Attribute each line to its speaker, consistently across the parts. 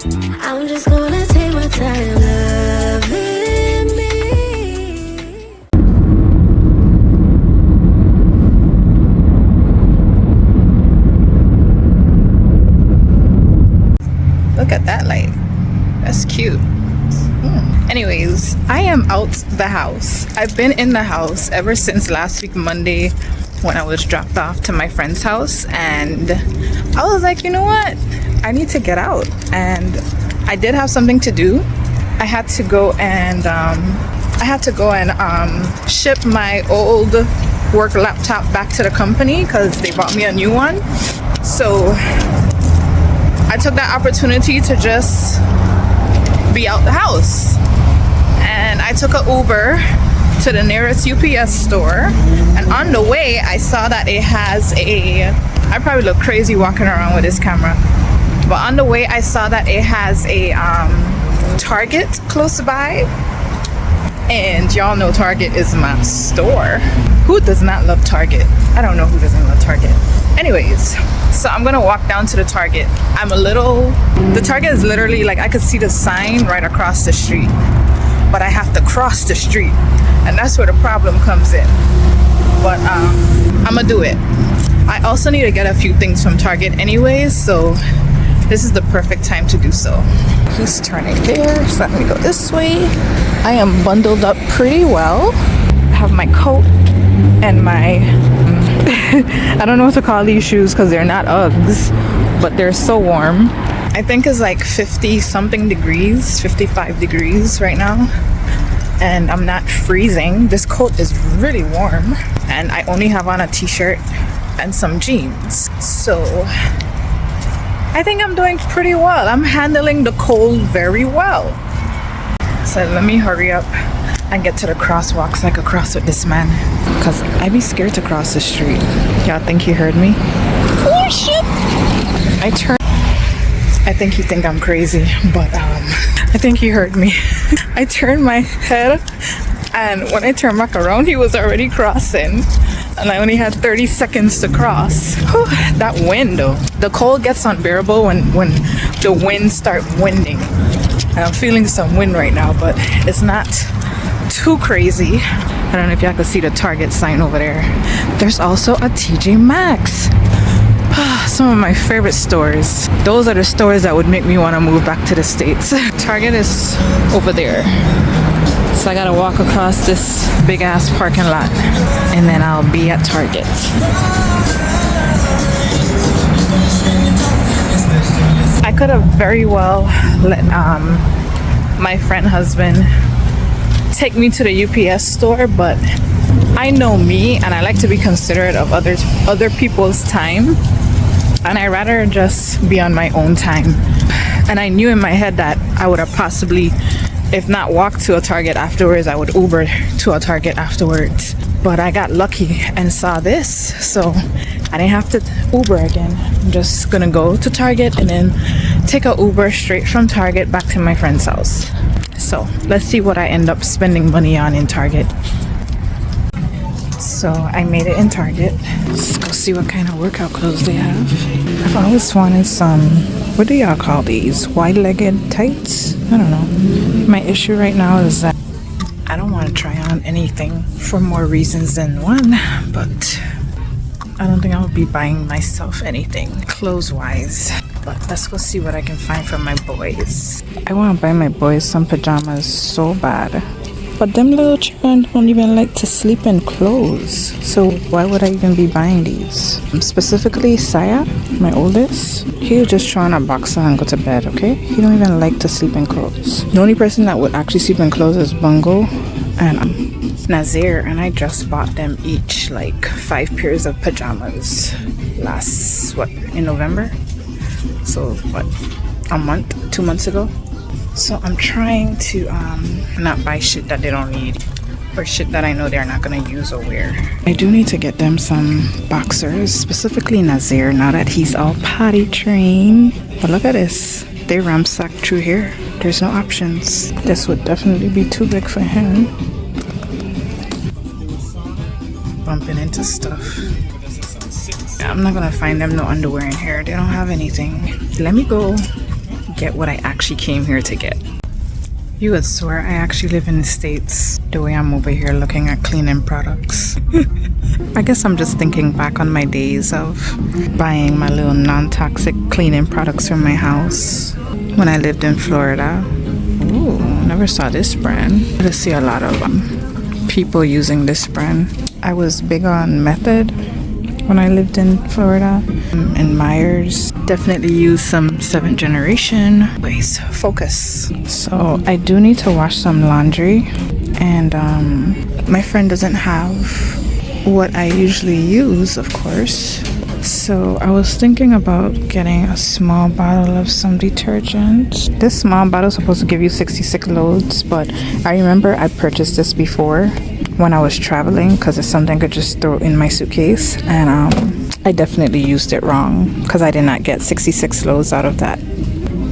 Speaker 1: I'm just gonna take my time loving me.
Speaker 2: Look at that light. That's cute. Anyways, I am out the house. I've been in the house ever since last week Monday when I was dropped off to my friend's house, and I was like, you know what? I need to get out. And I did have something to do. I had to go and ship my old work laptop back to the company because they bought me a new one. So I took that opportunity to just be out the house, and I took an Uber to the nearest UPS store. And on the way I saw that it has I probably look crazy walking around with this camera, but on the way I saw that it has a Target close by, and y'all know Target is my store. Who does not love Target? I don't know who doesn't love Target. Anyways, so I'm gonna walk down to the Target. The Target is literally like, I could see the sign right across the street, but I have to cross the street, and that's where the problem comes in. But I'm gonna do it. I also need to get a few things from Target anyways, so this is the perfect time to do so. He's turning there, so let me go this way. I am bundled up pretty well. I have my coat and my I don't know what to call these shoes because they're not Uggs, but they're so warm. I think it's like 50 something degrees, 55 degrees right now, and I'm not freezing. This coat is really warm, and I only have on a t-shirt and some jeans, so I think I'm doing pretty well. I'm handling the cold very well. So let me hurry up and get to the crosswalk so I could cross with this man, because I be scared to cross the street. Y'all think he heard me? Oh shit! I think he think I'm crazy, but I think he heard me. I turned my head, and when I turned back around, he was already crossing, and I only had 30 seconds to cross. Whew, that wind though. The cold gets unbearable when the winds start winding. And I'm feeling some wind right now, but it's not too crazy. I don't know if y'all can see the Target sign over there. There's also a TJ Maxx. Some of my favorite stores. Those are the stores that would make me want to move back to the States. Target is over there, so I gotta walk across this big ass parking lot, and then I'll be at Target. I could have very well let my friend husband take me to the UPS store, but I know me, and I like to be considerate of other people's time, and I rather just be on my own time. And I knew in my head that I would have possibly, if not walked to a Target afterwards, I would Uber to a Target afterwards. But I got lucky and saw this, so I didn't have to Uber again. I'm just gonna go to Target and then take a Uber straight from Target back to my friend's house. So let's see what I end up spending money on in Target. So I made it in Target. Let's go see what kind of workout clothes they have. I've always wanted some, what do y'all call these? Wide-legged tights? I don't know. My issue right now is that I don't want to try on anything for more reasons than one, but I don't think I would be buying myself anything clothes-wise. But let's go see what I can find for my boys. I want to buy my boys some pajamas so bad, but them little children don't even like to sleep in clothes, so why would I even be buying these? Specifically Saya, my oldest, he'll just throw on a boxer and go to bed, okay? He don't even like to sleep in clothes. The only person that would actually sleep in clothes is Bungo and Nazir, and I just bought them each like 5 pairs of pajamas in November, so what, a month, 2 months ago. So I'm trying to not buy shit that they don't need, or shit that I know they're not gonna use or wear. I do need to get them some boxers, specifically Nazir, now that he's all potty trained. But look at this, they ramsacked through here. There's no options. This would definitely be too big for him. Bumping into stuff. I'm not gonna find them no underwear in here. They don't have anything. Let me go get what I actually came here to get. You would swear I actually live in the States the way I'm over here looking at cleaning products. I guess I'm just thinking back on my days of buying my little non-toxic cleaning products from my house when I lived in Florida. Ooh, never saw this brand. I just see a lot of people using this brand. I was big on Method when I lived in Florida, and Myers. Definitely use some 7th generation. Please focus. So I do need to wash some laundry, and my friend doesn't have what I usually use, of course. So I was thinking about getting a small bottle of some detergent. This small bottle is supposed to give you 66 loads, but I remember I purchased this before when I was traveling because it's something I could just throw in my suitcase, and I definitely used it wrong because I did not get 66 loads out of that.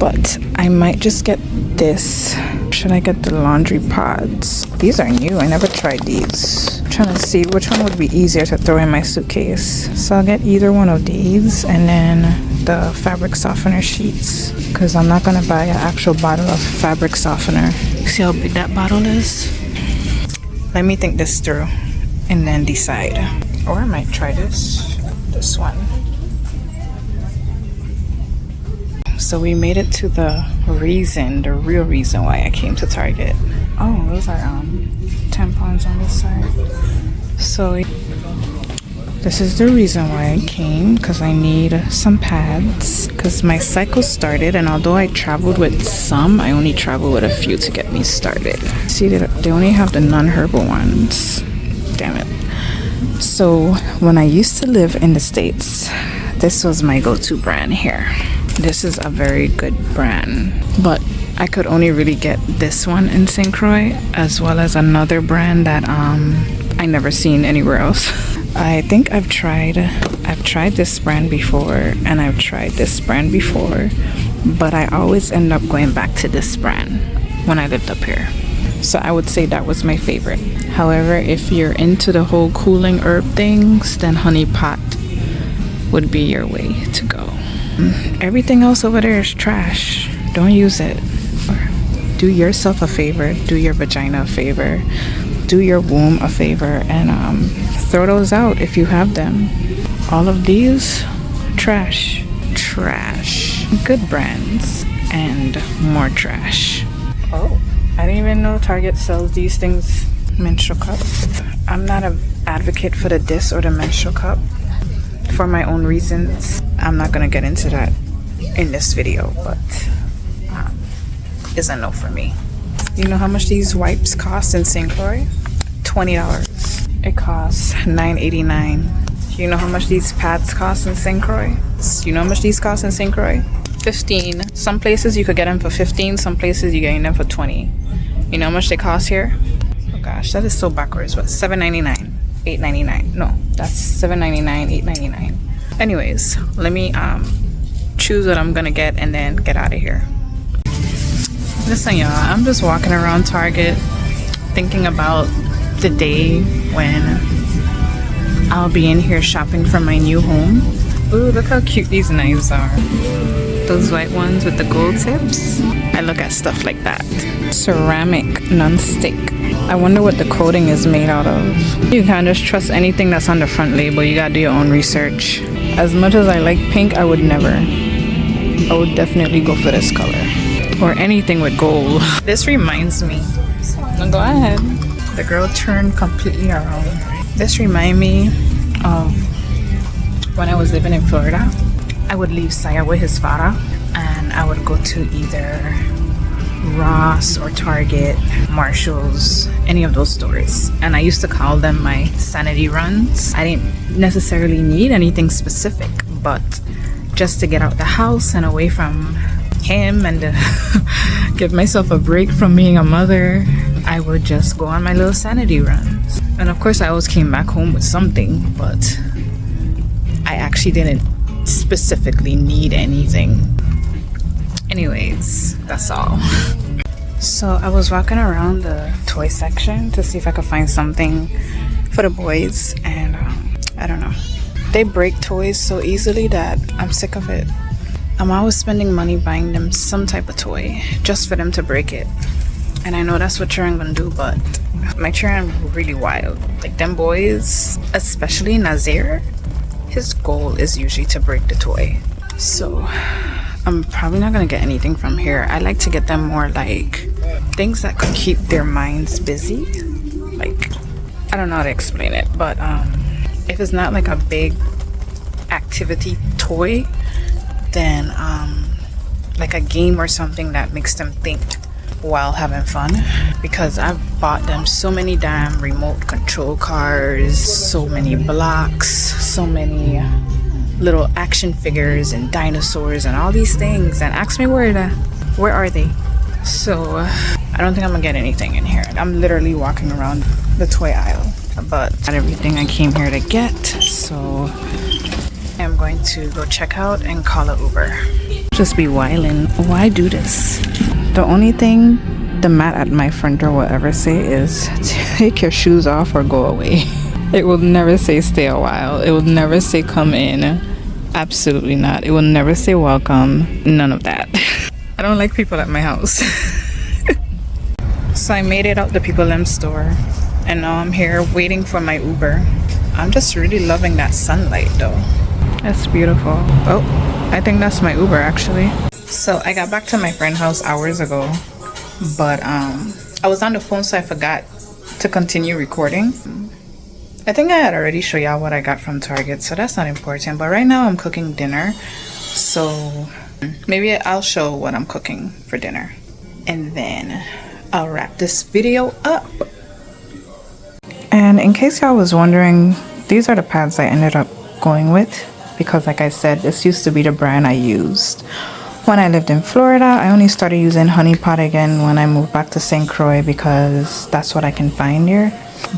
Speaker 2: But I might just get this. Should I get the laundry pods? These are new. I never tried these. I'm trying to see which one would be easier to throw in my suitcase. So I'll get either one of these, and then the fabric softener sheets, because I'm not gonna buy an actual bottle of fabric softener. See how big that bottle is? Let me think this through and then decide. Or I might try this one. So we made it to the real reason why I came to Target. Oh, those are tampons on this side. So this is the reason why I came, because I need some pads, because my cycle started, and although I traveled with some, I only traveled with a few to get me started. See, they only have the non-herbal ones. Damn it. So when I used to live in the States, this was my go-to brand here. This is a very good brand, but I could only really get this one in St. Croix, as well as another brand that I never seen anywhere else. I think I've tried this brand before, and I've tried this brand before, but I always end up going back to this brand when I lived up here. So I would say that was my favorite. However, if you're into the whole cooling herb things, then Honey Pot would be your way to go. Everything else over there is trash. Don't use it. Do yourself a favor, do your vagina a favor, do your womb a favor, and throw those out if you have them. All of these, trash. Good brands and more trash. Oh, I didn't even know Target sells these things. Menstrual cup. I'm not an advocate for the disc or the menstrual cup for my own reasons. I'm not gonna get into that in this video, but is a no for me. You know how much these wipes cost in St. Croix? $20. It costs $9.89. You know how much these pads cost in St. Croix? You know how much these cost in St. Croix? $15. Some places you could get them for $15. Some places you get them for $20. You know how much they cost here? Oh gosh, that is so backwards. What? $7.99, $8.99. No, that's $7.99, $8.99. Anyways, let me choose what I'm gonna get and then get out of here. Listen, y'all, I'm just walking around Target thinking about the day when I'll be in here shopping for my new home. Ooh, look how cute these knives are. Those white ones with the gold tips. I look at stuff like that. Ceramic, non-stick. I wonder what the coating is made out of. You can't just trust anything that's on the front label. You gotta do your own research. As much as I like pink, I would never. I would definitely go for this color. Or anything with gold. This reminds me. No, go ahead. The girl turned completely around. This reminds me of when I was living in Florida. I would leave Saya with his father, and I would go to either Ross or Target, Marshall's, any of those stores. And I used to call them my sanity runs. I didn't necessarily need anything specific, but just to get out the house and away from him and to give myself a break from being a mother, I would just go on my little sanity runs. And of course I always came back home with something, but I actually didn't specifically need anything. Anyways, that's all. So I was walking around the toy section to see if I could find something for the boys, and I don't know, they break toys so easily that I'm sick of it. I'm always spending money buying them some type of toy just for them to break it. And I know that's what children gonna do, but my children are really wild. Like them boys, especially Nazir, his goal is usually to break the toy. So I'm probably not gonna get anything from here. I like to get them more like things that could keep their minds busy. Like, I don't know how to explain it, but if it's not like a big activity toy, then like a game or something that makes them think while having fun. Because I've bought them so many damn remote control cars, so many blocks, so many little action figures and dinosaurs and all these things, and ask me where are they. So I don't think I'm gonna get anything in here. I'm literally walking around the toy aisle, but not everything I came here to get, so I'm going to go check out and call an Uber. Just be wildin'. Why do this? The only thing the mat at my front door will ever say is take your shoes off or go away. It will never say stay a while. It will never say come in. Absolutely not. It will never say welcome. None of that. I don't like people at my house. So I made it out the People Them store, and now I'm here waiting for my Uber. I'm just really loving that sunlight though. That's beautiful. Oh, I think that's my Uber actually. So I got back to my friend's house hours ago, but I was on the phone, so I forgot to continue recording. I think I had already shown y'all what I got from Target, so that's not important. But right now I'm cooking dinner, so maybe I'll show what I'm cooking for dinner, and then I'll wrap this video up. And in case y'all was wondering, these are the pads I ended up going with, because like I said, this used to be the brand I used when I lived in Florida. I only started using Honey Pot again when I moved back to St. Croix, because that's what I can find here.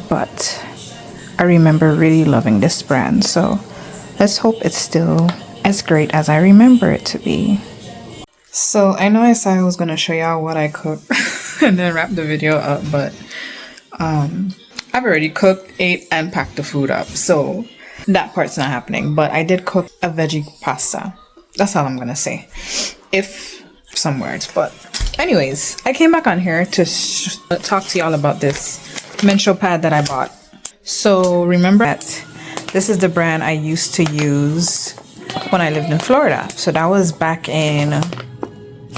Speaker 2: But I remember really loving this brand, so let's hope it's still as great as I remember it to be. So I know I said I was gonna show y'all what I cooked and then wrap the video up, but I've already cooked, ate, and packed the food up, so that part's not happening. But I did cook a veggie pasta. That's all I'm gonna say, if some words. But anyways, I came back on here to talk to y'all about this menstrual pad that I bought. So remember that this is the brand I used to use when I lived in Florida. So that was back in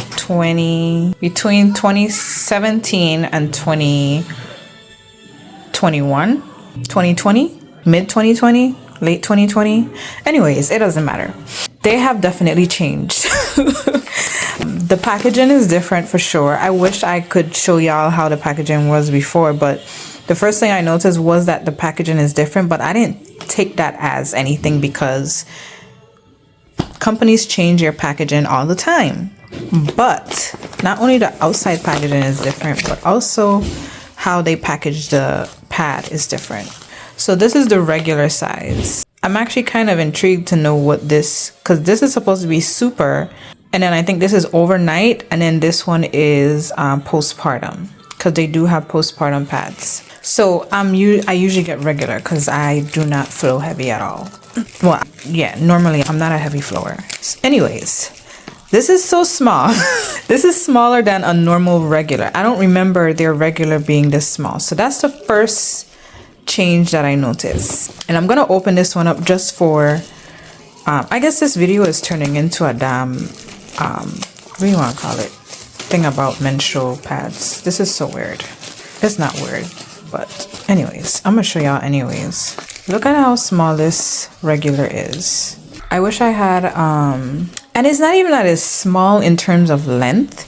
Speaker 2: between 2017 and 2020, mid 2020, late 2020. Anyways, it doesn't matter. They have definitely changed. The packaging is different for sure. I wish I could show y'all how the packaging was before, but the first thing I noticed was that the packaging is different, but I didn't take that as anything, because companies change their packaging all the time. But not only the outside packaging is different, but also how they package the pad is different. So this is the regular size. I'm actually kind of intrigued to know what this, because this is supposed to be super, and then I think this is overnight, and then this one is postpartum, because they do have postpartum pads. So I usually get regular because I do not flow heavy at all. Well, yeah, normally I'm not a heavy flower. Anyways, this is so small. This is smaller than a normal regular. I don't remember their regular being this small. So that's the first change that I noticed. And I'm gonna open this one up just for I guess this video is turning into a damn what do you want to call it, thing about menstrual pads. This is so weird. It's not weird, but anyways, I'm gonna show y'all anyways. Look at how small this regular is. I wish I had and it's not even that it's small in terms of length.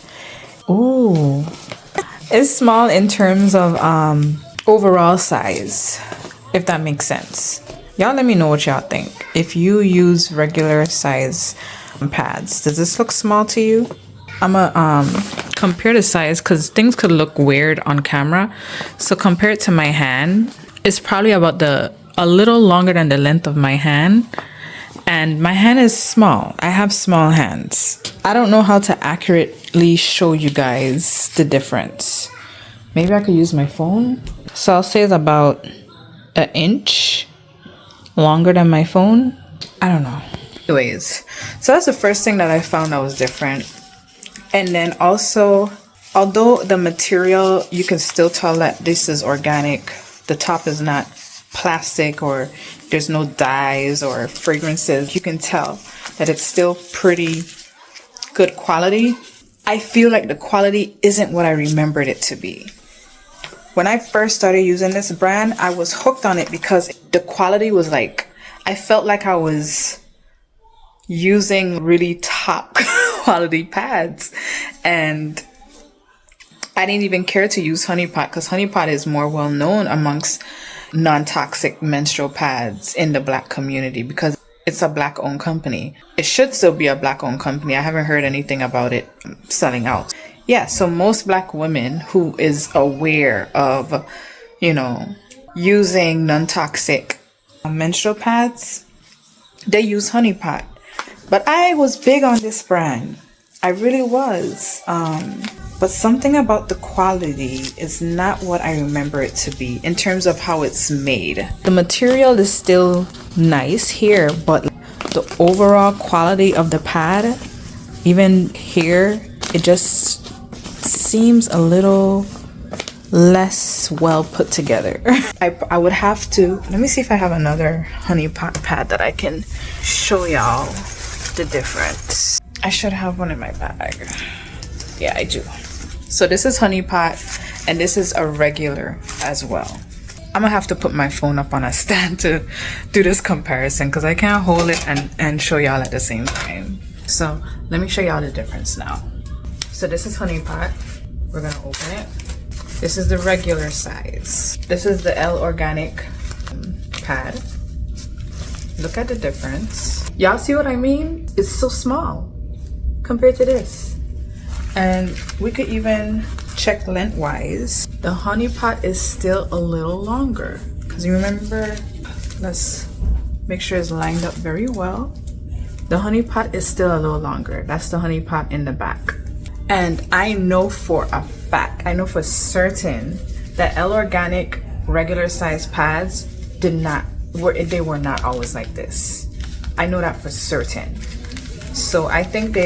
Speaker 2: Ooh, it's small in terms of overall size, if that makes sense. Y'all let me know what y'all think. If you use regular size pads, does this look small to you? I'm gonna compare the size, because things could look weird on camera. So compare it to my hand. It's probably about a little longer than the length of my hand, and my hand is small. I have small hands. I don't know how to accurately show you guys the difference. Maybe I could use my phone. So I'll say it's about an inch longer than my phone. I don't know. Anyways, so that's the first thing that I found that was different. And then also, although the material, you can still tell that this is organic. The top is not plastic, or there's no dyes or fragrances. You can tell that it's still pretty good quality. I feel like the quality isn't what I remembered it to be. When I first started using this brand, I was hooked on it because the quality was like, I felt like I was using really top quality pads, and I didn't even care to use Honey Pot because Honey Pot is more well known amongst non-toxic menstrual pads in the Black community because it's a Black owned company. It should still be a Black owned company. I haven't heard anything about it selling out. Yeah, so most Black women who is aware of, you know, using non-toxic menstrual pads, they use Honey Pot. But I was big on this brand. I really was. But something about the quality is not what I remember it to be in terms of how it's made. The material is still nice here, but the overall quality of the pad, even here, it just seems a little less well put together. I would have to, let me see if I have another Honey Pot pad that I can show y'all the difference. I should have one in my bag. Yeah, I do. So this is Honey Pot, and this is a regular as well. I'm gonna have to put my phone up on a stand to do this comparison because I can't hold it and show y'all at the same time. So let me show y'all the difference now. So this is Honey Pot. We're gonna open it. This is the regular size. This is the 𝐬𝐻 pad. Look at the difference. Y'all see what I mean? It's so small compared to this. And we could even check lengthwise. The Honey Pot is still a little longer. Because you remember, let's make sure it's lined up very well. The Honey Pot is still a little longer. That's the Honey Pot in the back. And I know for a fact, I know for certain that 𝐬𝐻 regular size pads they were not always like this. I know that for certain. So I think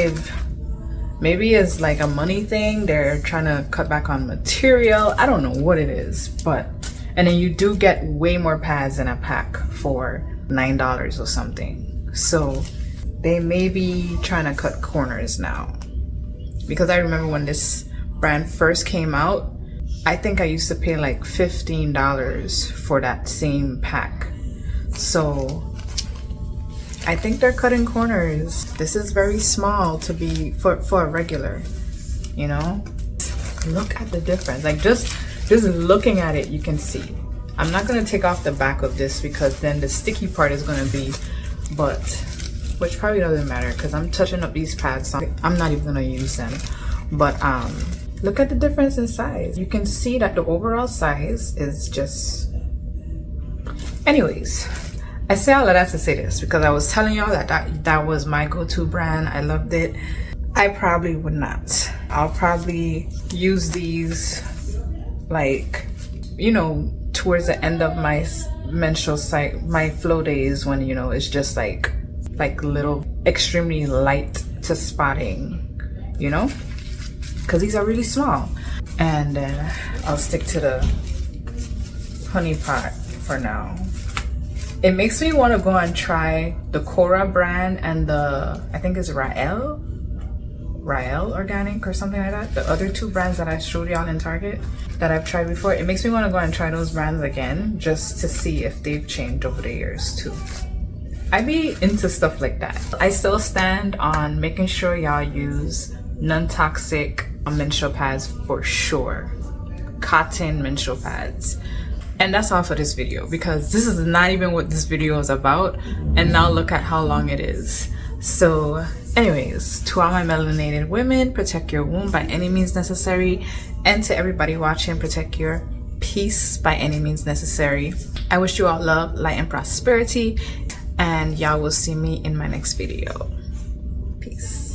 Speaker 2: maybe it's like a money thing. They're trying to cut back on material. I don't know what it is, and then you do get way more pads in a pack for $9 or something. So they may be trying to cut corners now. Because I remember when this brand first came out, I think I used to pay like $15 for that same pack. So I think they're cutting corners. This is very small to be for a regular, you know? Look at the difference. Like just looking at it, you can see. I'm not gonna take off the back of this because then the sticky part is gonna be, which probably doesn't matter because I'm touching up these pads, so I'm not even gonna use them. But look at the difference in size. You can see that the overall size is just, anyways, I say all of that to say this because I was telling y'all that was my go-to brand. I loved it. I probably would not. I'll probably use these like, you know, towards the end of my menstrual cycle, my flow days, when, you know, it's just like little extremely light to spotting, you know, because these are really small. And then I'll stick to the Honey Pot for now. It makes me want to go and try the 𝐸ₗ brand and the, I think it's 𝐟𝐨𝐫𝐞 Organic or something like that. The other two brands that I showed y'all in Target that I've tried before. It makes me want to go and try those brands again just to see if they've changed over the years too. I be into stuff like that. I still stand on making sure y'all use non-toxic menstrual pads for sure. Cotton menstrual pads. And that's all for this video because this is not even what this video is about. And now look at how long it is. So anyways, to all my melanated women, protect your womb by any means necessary. And to everybody watching, protect your peace by any means necessary. I wish you all love, light, and prosperity. And y'all will see me in my next video. Peace.